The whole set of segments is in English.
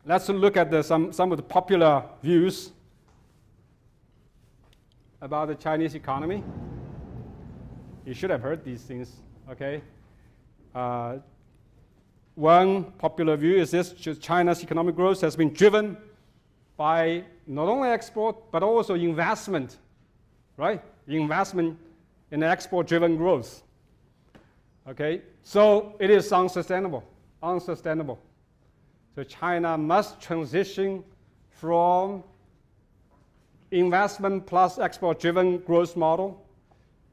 let's look at some of the popular views about the Chinese economy. You should have heard these things, okay? One popular view is this: China's economic growth has been driven by not only export, but also investment, right? Investment in export-driven growth. Okay, so it is unsustainable. So China must transition from investment plus export-driven growth model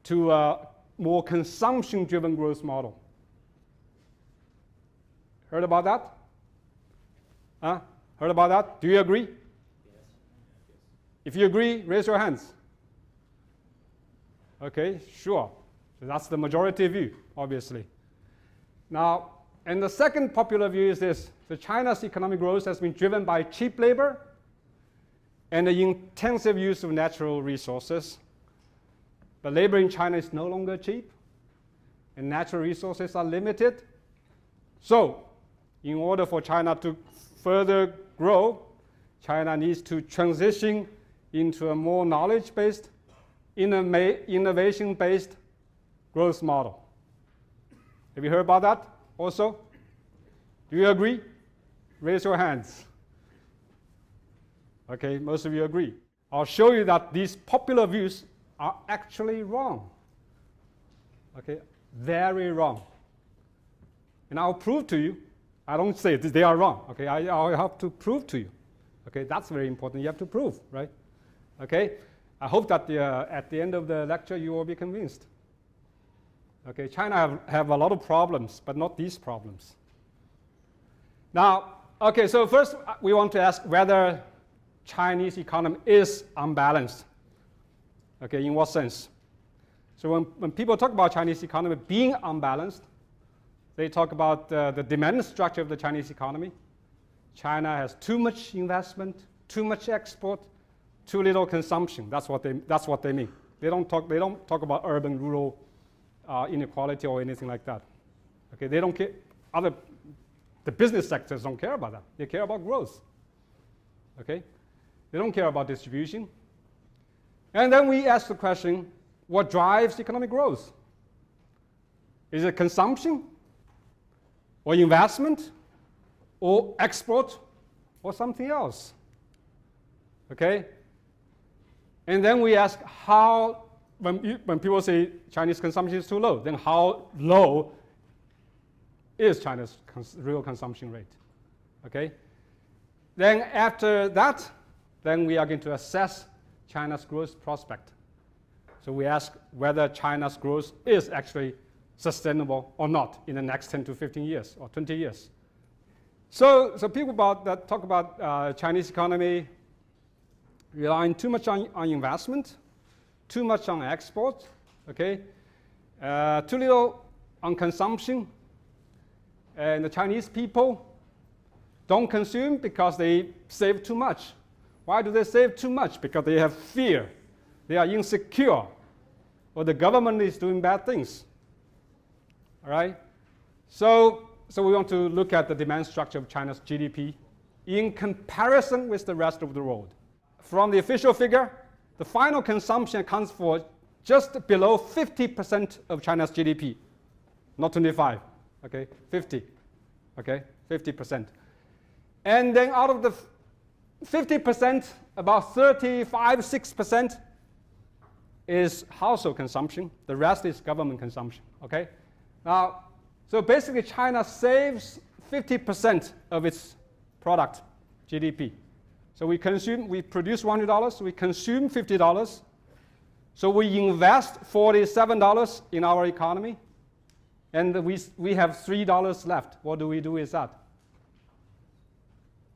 to a more consumption-driven growth model. Heard about that? Huh? Heard about that? Do you agree? Yes. If you agree, raise your hands. Okay, sure. So that's the majority view, obviously. Now, and the second popular view is this: so China's economic growth has been driven by cheap labor and the intensive use of natural resources. But labor in China is no longer cheap, and natural resources are limited. So, in order for China to further grow, China needs to transition into a more knowledge-based, innovation-based growth model. Have you heard about that also? Do you agree? Raise your hands. Okay, most of you agree. I'll show you that these popular views are actually wrong. Okay, very wrong. And I'll prove to you. I don't say they are wrong. Okay, I'll have to prove to you. Okay, that's very important. You have to prove, right? Okay, I hope that at the end of the lecture you will be convinced. Okay, China have a lot of problems, but not these problems. Now, okay, so first we want to ask whether Chinese economy is unbalanced. Okay, in what sense? So when people talk about Chinese economy being unbalanced, they talk about the demand structure of the Chinese economy. China has too much investment, too much export, too little consumption. That's what they mean. They don't talk about urban rural inequality or anything like that. Okay, they don't care. The business sectors don't care about that. They care about growth. Okay, they don't care about distribution. And then we ask the question: what drives economic growth? Is it consumption, or investment, or export, or something else? Okay? And then we ask how, when people say Chinese consumption is too low, then how low is China's real consumption rate? Okay? Then after that, then we are going to assess China's growth prospect. So we ask whether China's growth is actually sustainable or not in the next 10 to 15 years or 20 years. So people that talk about Chinese economy relying too much on investment, too much on export, okay, too little on consumption, and the Chinese people don't consume because they save too much. Why do they save too much? Because they have fear, they are insecure, or the government is doing bad things. All right? So we want to look at the demand structure of China's GDP in comparison with the rest of the world. From the official figure, the final consumption accounts for just below 50% of China's GDP. Not 25, okay? 50, okay? 50%. And then out of the 50%, about 35–6% is household consumption. The rest is government consumption, okay? Now, so basically China saves 50% of its product, GDP. So we produce $100, we consume $50. So we invest $47 in our economy, and we have $3 left. What do we do with that?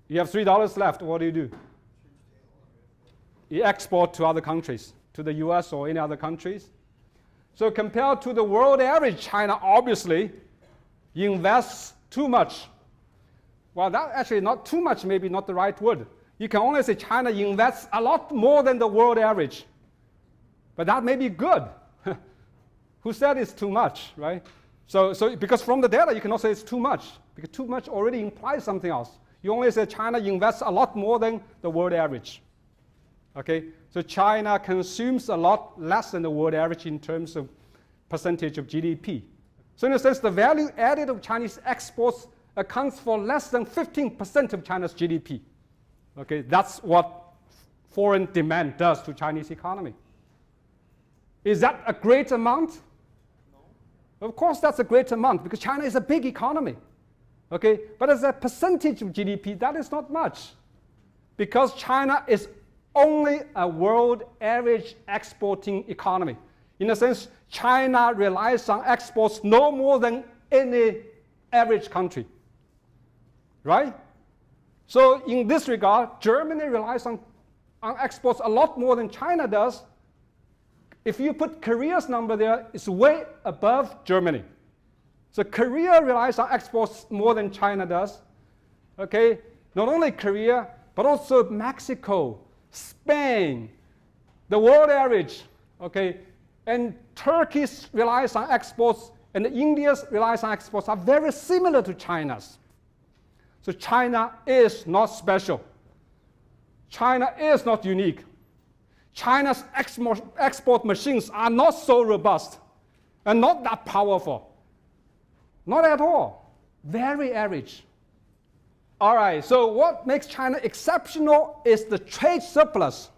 You have $3 left, what do? You export to other countries, to the US or any other countries. So compared to the world average, China obviously invests too much. Well, that actually not too much, maybe not the right word. You can only say China invests a lot more than the world average. But that may be good. Who said it's too much, right? So because from the data, you cannot say it's too much, because too much already implies something else. You only say China invests a lot more than the world average. Okay, so China consumes a lot less than the world average in terms of percentage of GDP. So in a sense, the value added of Chinese exports accounts for less than 15% of China's GDP. Okay, that's what foreign demand does to Chinese economy. Is that a great amount? No. Of course that's a great amount because China is a big economy. Okay, but as a percentage of GDP, that is not much. Because China is only a world average exporting economy. In a sense, China relies on exports no more than any average country. Right? So in this regard, Germany relies on exports a lot more than China does. If you put Korea's number there, it's way above Germany. So Korea relies on exports more than China does. Okay? Not only Korea, but also Mexico, Spain, the world average. Okay? And Turkey relies on exports, and India's relies on exports are very similar to China's. So China is not special. China is not unique. China's export machines are not so robust and not that powerful. Not at all. Very average. All right, so what makes China exceptional is the trade surplus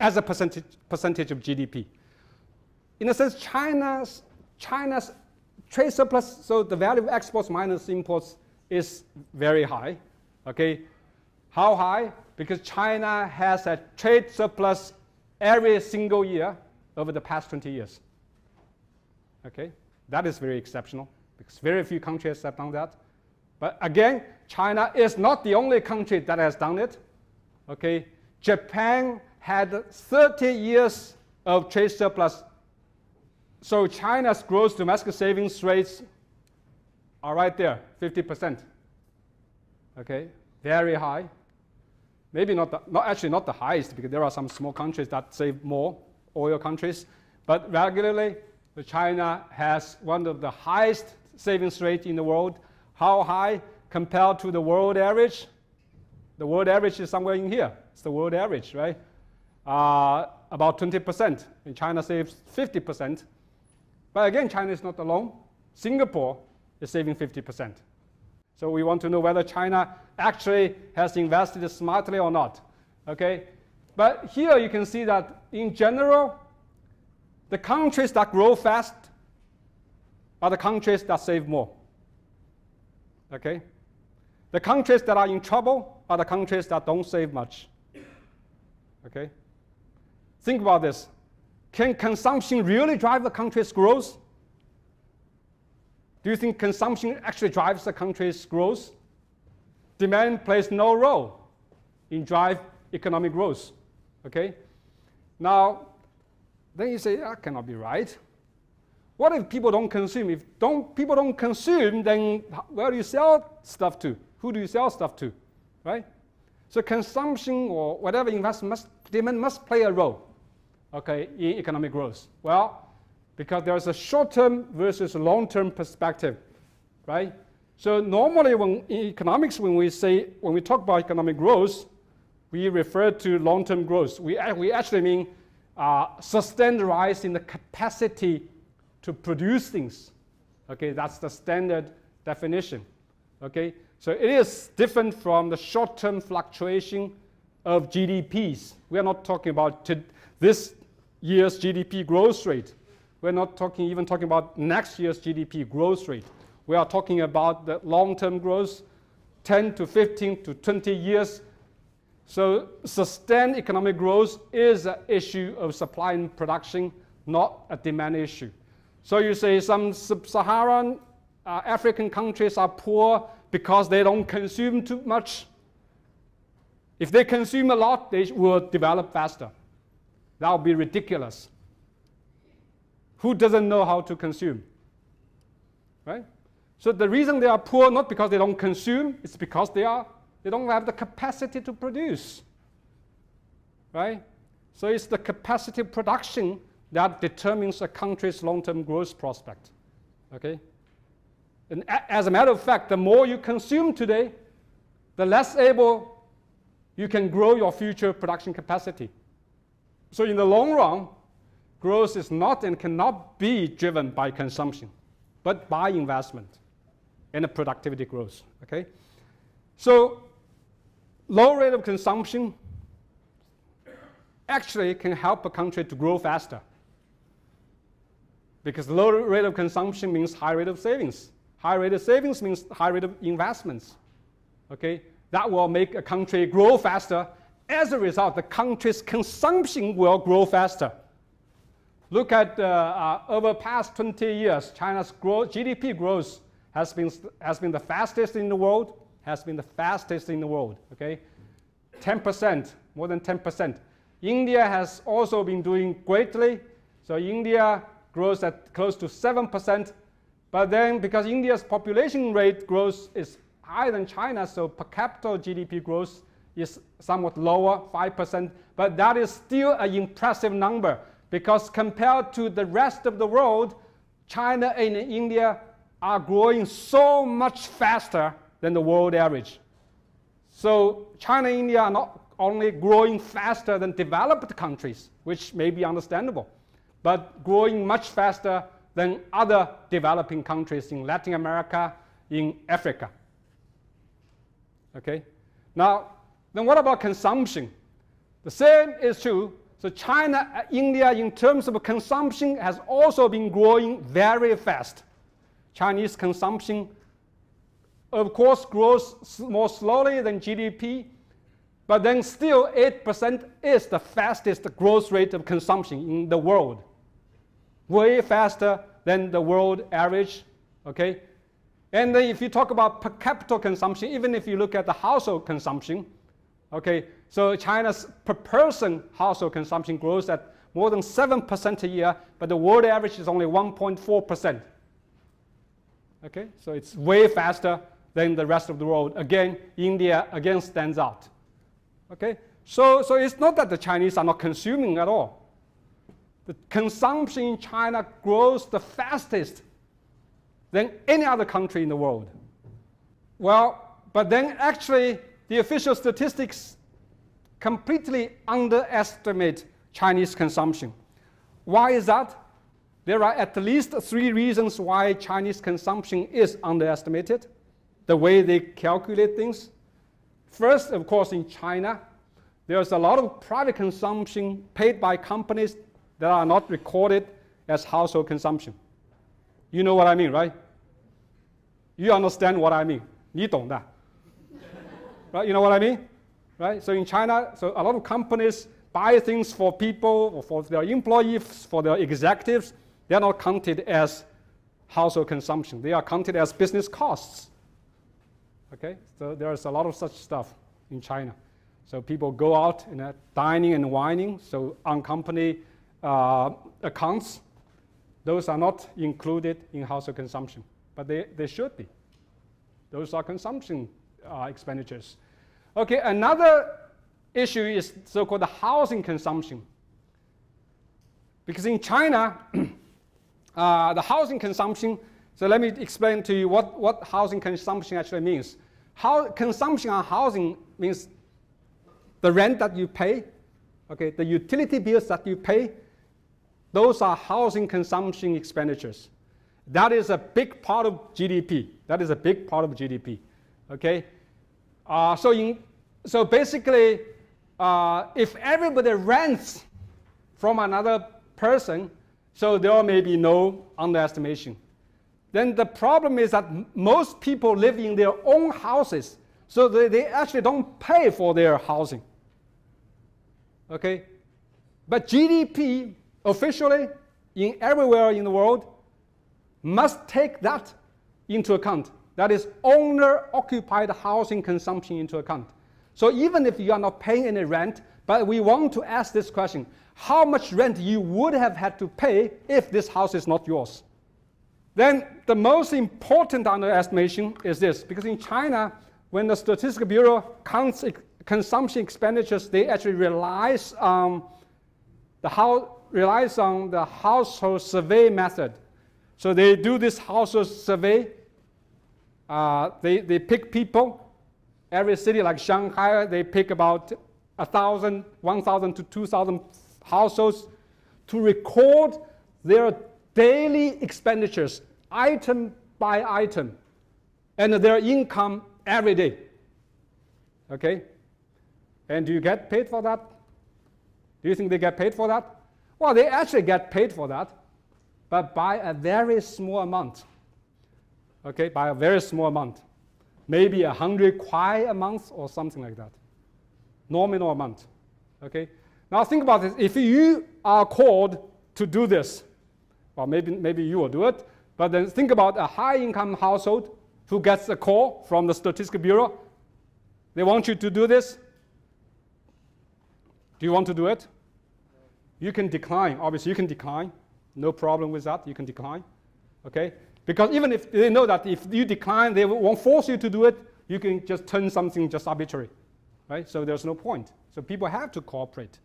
as a percentage of GDP. In a sense, China's trade surplus, so the value of exports minus imports, is very high. Okay, how high? Because China has a trade surplus every single year over the past 20 years. Okay, that is very exceptional because very few countries have done that. But again, China is not the only country that has done it. Okay, Japan had 30 years of trade surplus. So China's gross domestic savings rates are right there, 50%. Okay, very high. Maybe not the highest, because there are some small countries that save more, oil countries. But regularly, China has one of the highest savings rates in the world. How high compared to the world average? The world average is somewhere in here. It's the world average, right? About 20%. And China saves 50%. But again, China is not alone. Singapore is saving 50%. So we want to know whether China actually has invested smartly or not. Okay? But here you can see that in general, the countries that grow fast are the countries that save more. Okay? The countries that are in trouble are the countries that don't save much. Okay? Think about this. Can consumption really drive the country's growth? Do you think consumption actually drives the country's growth? Demand plays no role in drive economic growth. Okay? Now, then you say, that cannot be right. What if people don't consume? If people don't consume, then where do you sell stuff to? Who do you sell stuff to? Right? So consumption or whatever investment demand must play a role, okay, in economic growth. Well, because there's a short-term versus long-term perspective, right? So normally in economics, when we talk about economic growth, we refer to long-term growth. We actually mean sustained rise in the capacity to produce things. Okay, that's the standard definition. Okay, so it is different from the short-term fluctuation of GDPs. We are not talking about this year's GDP growth rate. We're not even talking about next year's GDP growth rate. We are talking about the long-term growth, 10 to 15 to 20 years. So sustained economic growth is an issue of supply and production, not a demand issue. So you say some sub-Saharan African countries are poor because they don't consume too much. If they consume a lot, they will develop faster. That would be ridiculous. Who doesn't know how to consume? Right? So the reason they are poor, not because they don't consume, it's because they don't have the capacity to produce. Right? So it's the capacity of production that determines a country's long-term growth prospect. Okay? And as a matter of fact, the more you consume today, the less able you can grow your future production capacity. So in the long run, growth is not and cannot be driven by consumption, but by investment and productivity growth. Okay? So low rate of consumption actually can help a country to grow faster, because low rate of consumption means high rate of savings. High rate of savings means high rate of investments. Okay? That will make a country grow faster. As a result, the country's consumption will grow faster. Look at over past 20 years, China's GDP growth has been the fastest in the world, okay? 10%, more than 10%. India has also been doing greatly. So India grows at close to 7%, but then because India's population rate growth is higher than China, so per capita GDP growth is somewhat lower, 5%, but that is still an impressive number, because compared to the rest of the world, China and India are growing so much faster than the world average. So China and India are not only growing faster than developed countries, which may be understandable, but growing much faster than other developing countries in Latin America, in Africa. Okay? Now, then what about consumption? The same is true. So China, India, in terms of consumption, has also been growing very fast. Chinese consumption, of course, grows more slowly than GDP, but then still 8% is the fastest growth rate of consumption in the world. Way faster than the world average, okay? And then if you talk about per capita consumption, even if you look at the household consumption, okay, so China's per person household consumption grows at more than 7% a year, but the world average is only 1.4%. Okay, so it's way faster than the rest of the world. Again, India again stands out. Okay, so it's not that the Chinese are not consuming at all. The consumption in China grows the fastest than any other country in the world. Well, but then actually the official statistics completely underestimate Chinese consumption. Why is that? There are at least 3 reasons why Chinese consumption is underestimated, the way they calculate things. First, of course, in China, there's a lot of private consumption paid by companies that are not recorded as household consumption. You know what I mean, right? You understand what I mean. 你懂的. Right? You know what I mean? Right? So in China, so a lot of companies buy things for people, or for their employees, for their executives. They are not counted as household consumption. They are counted as business costs. Okay? So there's a lot of such stuff in China. So people go out and dining and wining. So on company accounts, those are not included in household consumption, but they should be. Those are consumption expenditures. Okay, another issue is so-called the housing consumption. Because in China, the housing consumption, so let me explain to you what housing consumption actually means. Consumption on housing means the rent that you pay, okay, the utility bills that you pay, those are housing consumption expenditures. That is a big part of GDP. That is a big part of GDP, okay? So basically, if everybody rents from another person, so there may be no underestimation. Then the problem is that most people live in their own houses, so they actually don't pay for their housing. Okay? But GDP, officially, everywhere in the world, must take that into account. That is owner-occupied housing consumption into account. So even if you are not paying any rent, but we want to ask this question, how much rent you would have had to pay if this house is not yours? Then the most important underestimation is this, because in China, when the Statistical Bureau counts consumption expenditures, they actually relies on the household survey method. So they do this household survey. They pick people Every city like Shanghai, they pick about 1,000 to 2,000 households to record their daily expenditures, item by item, and their income every day. Okay? And do you get paid for that? Do you think they get paid for that? Well, they actually get paid for that, but by a very small amount. Okay, by a very small amount. Maybe 100 kwai a month or something like that. Nominal amount. Okay? Now think about this. If you are called to do this, well, maybe you will do it, but then think about a high-income household who gets a call from the Statistical Bureau. They want you to do this. Do you want to do it? You can decline. Obviously, you can decline. No problem with that. You can decline. Okay? Because even if they know that if you decline, they won't force you to do it, you can just turn something just arbitrary. Right? So there's no point. So people have to cooperate.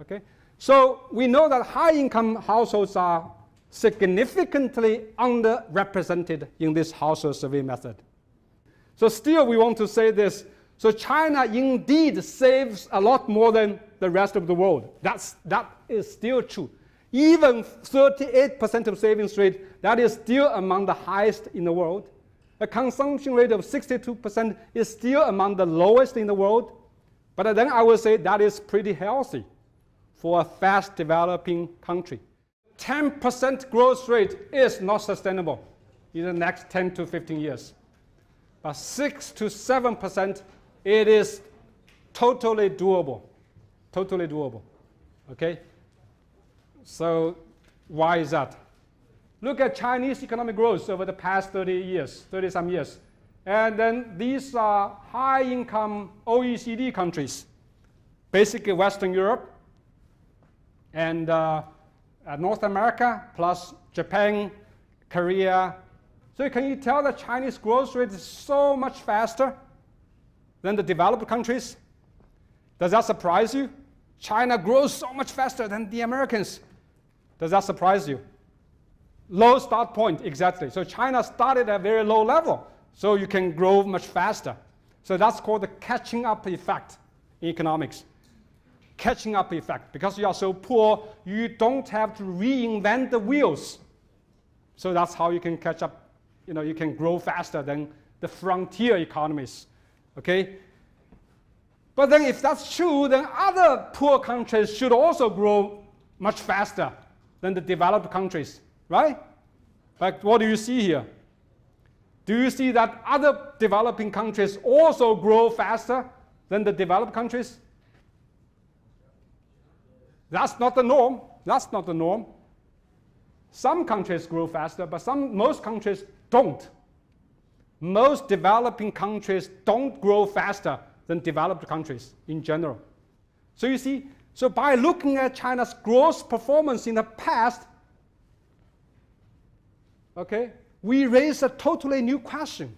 Okay? So we know that high-income households are significantly underrepresented in this household survey method. So still we want to say this. So China indeed saves a lot more than the rest of the world. That is still true. Even 38% of savings rate, that is still among the highest in the world. A consumption rate of 62% is still among the lowest in the world. But then I would say that is pretty healthy for a fast developing country. 10% growth rate is not sustainable in the next 10 to 15 years. But 6 to 7%, it is totally doable. Totally doable. Okay? So why is that? Look at Chinese economic growth over the past 30-some years. And then these are high-income OECD countries, basically Western Europe and North America, plus Japan, Korea. So can you tell that Chinese growth rate is so much faster than the developed countries? Does that surprise you? China grows so much faster than the Americans. Does that surprise you? Low start point, exactly. So China started at a very low level, so you can grow much faster. So that's called the catching up effect in economics. Catching up effect. Because you are so poor, you don't have to reinvent the wheels. So that's how you can catch up. You can grow faster than the frontier economies. Okay? But then if that's true, then other poor countries should also grow much faster than the developed countries, right? Like what do you see here? Do you see that other developing countries also grow faster than the developed countries? That's not the norm. That's not the norm. Some countries grow faster, but most countries don't. Most developing countries don't grow faster than developed countries in general. So you see, so by looking at China's growth performance in the past, okay, we raise a totally new question.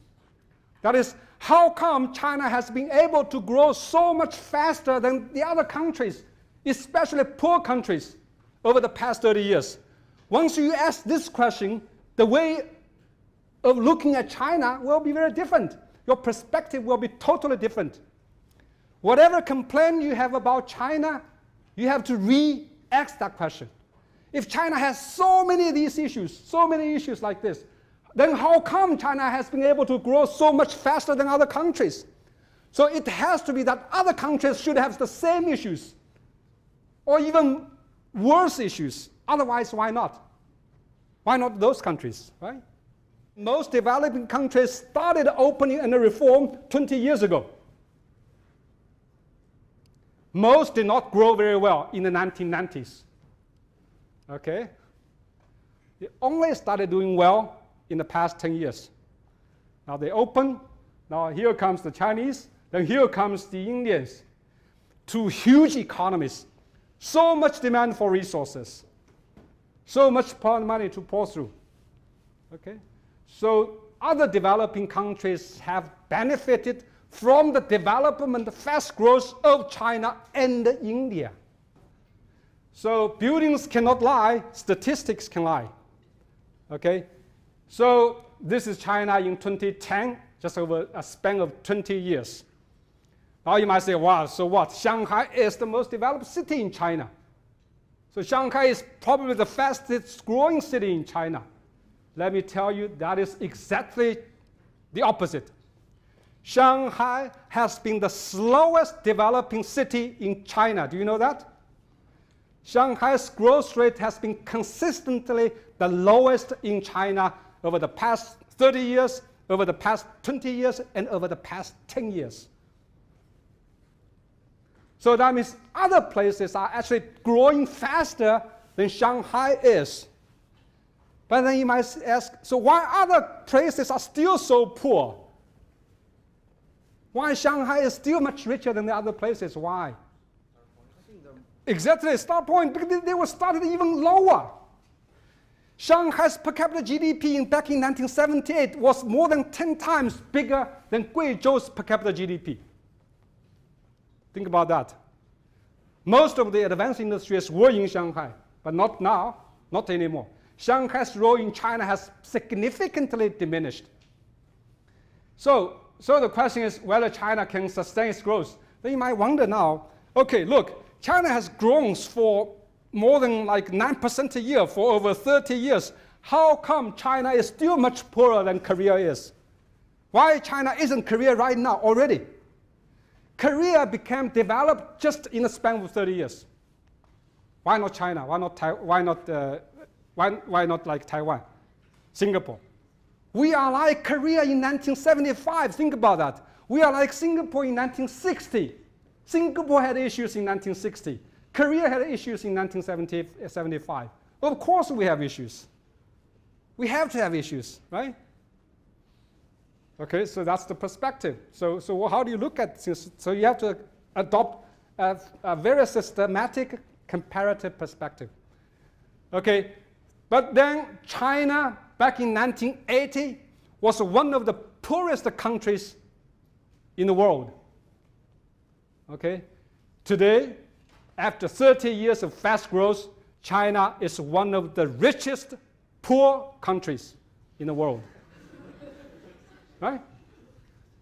That is, how come China has been able to grow so much faster than the other countries, especially poor countries, over the past 30 years? Once you ask this question, the way of looking at China will be very different. Your perspective will be totally different. Whatever complaint you have about China, you have to re-ask that question. If China has so many of these issues, so many issues like this, then how come China has been able to grow so much faster than other countries? So it has to be that other countries should have the same issues, or even worse issues. Otherwise, why not? Why not those countries, right? Most developing countries started opening and reform 20 years ago. Most did not grow very well in the 1990s. Okay? They only started doing well in the past 10 years. Now they open, now here comes the Chinese, then here comes the Indians. Two huge economies, so much demand for resources, so much money to pour through. Okay? So other developing countries have benefited from the development, the fast growth of China and India. So buildings cannot lie, statistics can lie. Okay? So this is China in 2010. just over a span of 20 years. Now you might say, wow, so what? Shanghai is the most developed city in China. So Shanghai is probably the fastest growing city in China. Let me tell you, that is exactly the opposite. Shanghai has been the slowest developing city in China. Do you know that? Shanghai's growth rate has been consistently the lowest in China over the past 30 years, over the past 20 years, and over the past 10 years. So that means other places are actually growing faster than Shanghai is. But then you might ask, so why other places are still so poor? Why Shanghai is still much richer than the other places? Why? Exactly, start point, because they were started even lower. Shanghai's per capita GDP back in 1978 was more than 10 times bigger than Guizhou's per capita GDP. Think about that. Most of the advanced industries were in Shanghai, but not now, not anymore. Shanghai's role in China has significantly diminished. So the question is whether China can sustain its growth. Then you might wonder now, okay, look, China has grown for more than like 9% a year for over 30 years. How come China is still much poorer than Korea is? Why China isn't Korea right now already? Korea became developed just in a span of 30 years. Why not China? Why not like Taiwan, Singapore? We are like Korea in 1975. Think about that. We are like Singapore in 1960. Singapore had issues in 1960. Korea had issues in 1975. Of course we have issues. We have to have issues, right? Okay, so that's the perspective. So how do you look at this? So you have to adopt a very systematic comparative perspective. Okay, but then China back in 1980 was one of the poorest countries in the world. Okay, today, after 30 years of fast growth, China is one of the richest poor countries in the world. Right?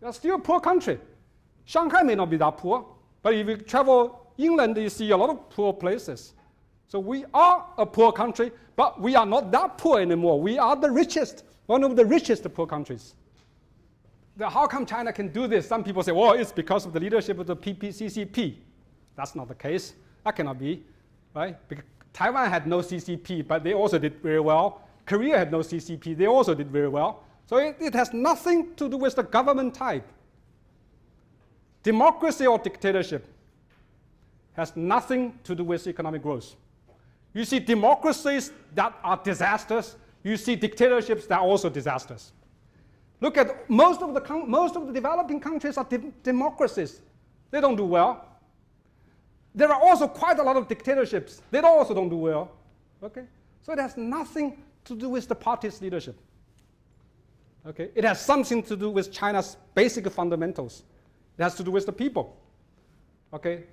They're still a poor country. Shanghai may not be that poor, but if you travel inland, you see a lot of poor places. So we are a poor country, but we are not that poor anymore. We are the richest, one of the richest poor countries. How come China can do this? Some people say, well, it's because of the leadership of the CCP. That's not the case. That cannot be, right? Because Taiwan had no CCP, but they also did very well. Korea had no CCP. They also did very well. So it has nothing to do with the government type. Democracy or dictatorship has nothing to do with economic growth. You see democracies that are disasters. You see dictatorships that are also disasters. Look at most of the developing countries are democracies. They don't do well. There are also quite a lot of dictatorships. They also don't do well. Okay? So it has nothing to do with the party's leadership. Okay? It has something to do with China's basic fundamentals. It has to do with the people. Okay?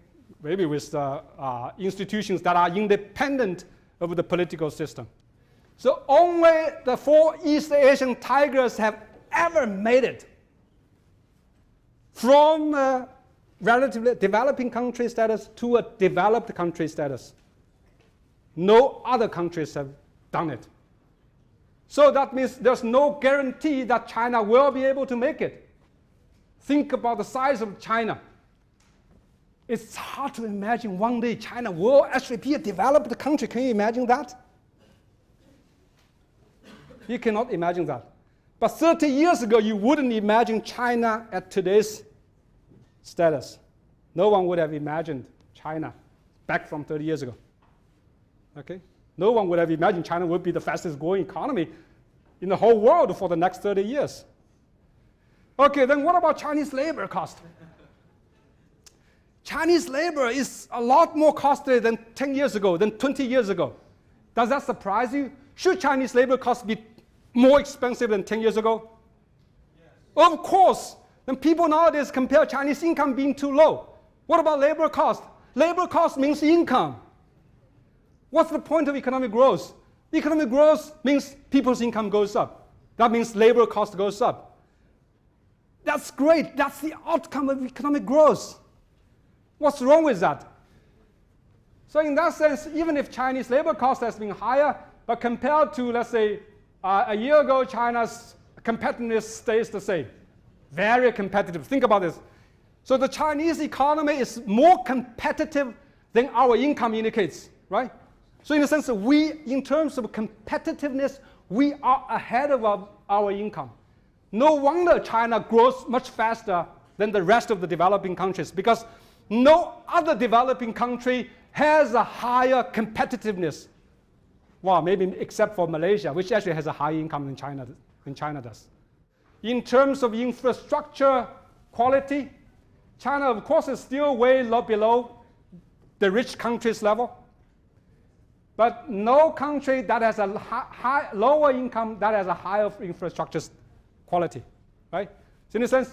Maybe with institutions that are independent of the political system. So only the 4 East Asian tigers have ever made it from relatively developing country status to a developed country status. No other countries have done it. So that means there's no guarantee that China will be able to make it. Think about the size of China. It's hard to imagine one day China will actually be a developed country. Can you imagine that? You cannot imagine that. But 30 years ago, you wouldn't imagine China at today's status. No one would have imagined China back from 30 years ago. Okay? No one would have imagined China would be the fastest growing economy in the whole world for the next 30 years. Okay, then what about Chinese labor cost? Chinese labor is a lot more costly than 10 years ago, than 20 years ago. Does that surprise you? Should Chinese labor costs be more expensive than 10 years ago? Yes. Of course. Then people nowadays compare Chinese income being too low. What about labor cost? Labor cost means income. What's the point of economic growth? Economic growth means people's income goes up. That means labor cost goes up. That's great. That's the outcome of economic growth. What's wrong with that? So in that sense, even if Chinese labor cost has been higher, but compared to, let's say, a year ago, China's competitiveness stays the same. Very competitive. Think about this. So the Chinese economy is more competitive than our income indicates, right? So in a sense, in terms of competitiveness, we are ahead of our income. No wonder China grows much faster than the rest of the developing countries, because no other developing country has a higher competitiveness. Well, maybe except for Malaysia, which actually has a higher income than China does. In terms of infrastructure quality, China, of course, is still way below the rich countries' level. But no country that has a lower income that has a higher infrastructure quality, right? So in a sense,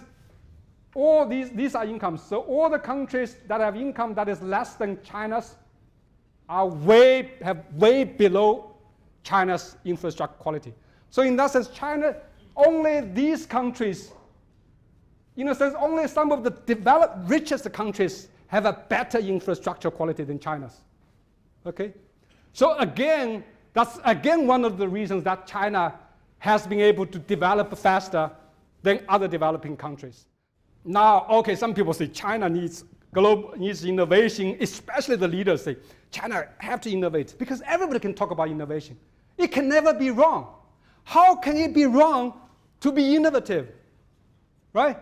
all these are incomes. So all the countries that have income that is less than China's have way below China's infrastructure quality. So in that sense, China, only these countries, in a sense, only some of the developed, richest countries have a better infrastructure quality than China's. Okay? So again, that's again one of the reasons that China has been able to develop faster than other developing countries. Now, okay, some people say China needs innovation, especially the leaders say China have to innovate, because everybody can talk about innovation. It can never be wrong. How can it be wrong to be innovative, right?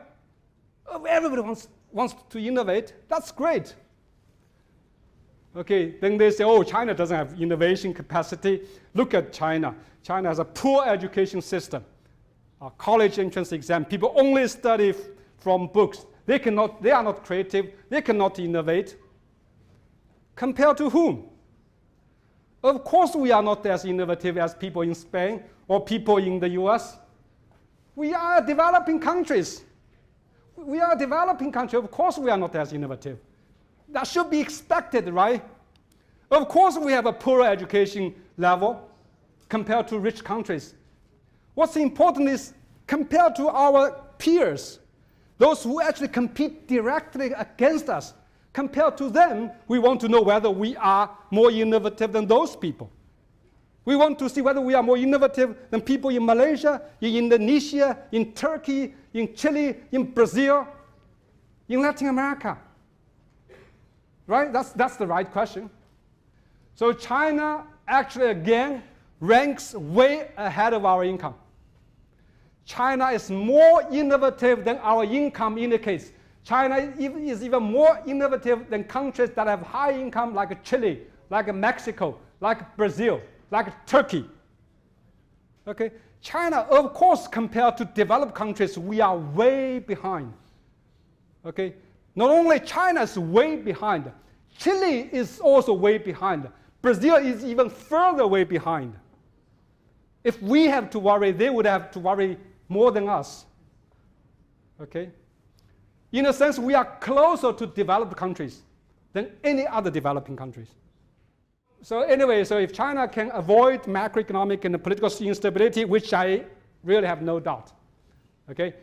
Everybody wants to innovate. That's great. Okay, then they say, oh, China doesn't have innovation capacity. Look at China. China has a poor education system. A college entrance exam, people only study from books. They are not creative. They cannot innovate. Compared to whom? Of course, we are not as innovative as people in Spain or people in the US. We are developing countries. We are a developing country. Of course, we are not as innovative. That should be expected, right? Of course, we have a poorer education level compared to rich countries. What's important is, compared to our peers, those who actually compete directly against us, compared to them, we want to know whether we are more innovative than those people. We want to see whether we are more innovative than people in Malaysia, in Indonesia, in Turkey, in Chile, in Brazil, in Latin America. Right? That's the right question. So China actually, again, ranks way ahead of our income. China is more innovative than our income indicates. China is even more innovative than countries that have high income like Chile, like Mexico, like Brazil, like Turkey. Okay? China, of course, compared to developed countries, we are way behind. Okay? Not only China is way behind, Chile is also way behind. Brazil is even further way behind. If we have to worry, they would have to worry more than us. Okay? In a sense, we are closer to developed countries than any other developing countries. So anyway, so if China can avoid macroeconomic and political instability, which I really have no doubt, okay,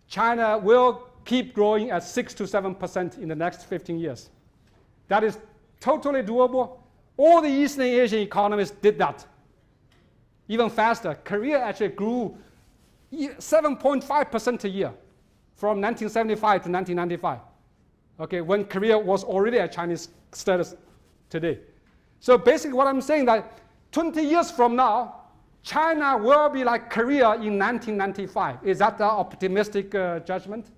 China will keep growing at 6 to 7% in the next 15 years. That is totally doable. All the Eastern Asian economies did that. Even faster. Korea actually grew 7.5% a year from 1975 to 1995. Okay, when Korea was already at Chinese status today. So basically what I'm saying that 20 years from now, China will be like Korea in 1995. Is that the optimistic judgment?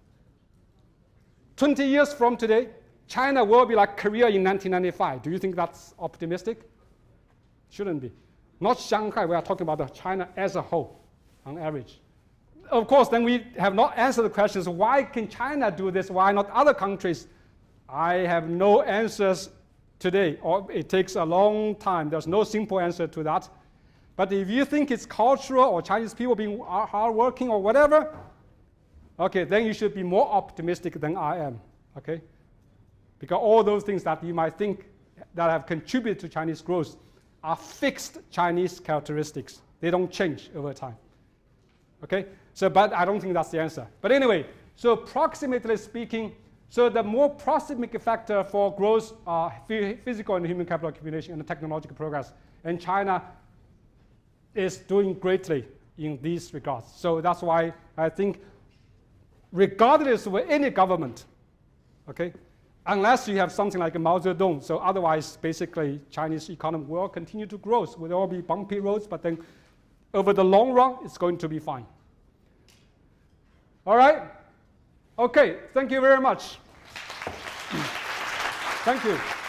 20 years from today, China will be like Korea in 1995. Do you think that's optimistic? Shouldn't be. Not Shanghai, we are talking about China as a whole, on average. Of course, then we have not answered the questions, why can China do this, why not other countries? I have no answers today, or it takes a long time. There's no simple answer to that. But if you think it's cultural or Chinese people being hardworking or whatever, okay, then you should be more optimistic than I am, okay? Because all those things that you might think that have contributed to Chinese growth are fixed Chinese characteristics. They don't change over time, okay? So, but I don't think that's the answer. But anyway, So approximately speaking, so the more proximate factor for growth are physical and human capital accumulation and technological progress. And China is doing greatly in these regards. So that's why I think regardless of any government, okay, unless you have something like a Mao Zedong, so otherwise basically Chinese economy will continue to grow. So there will be bumpy roads, but then over the long run, it's going to be fine. All right? Okay, thank you very much. Thank you.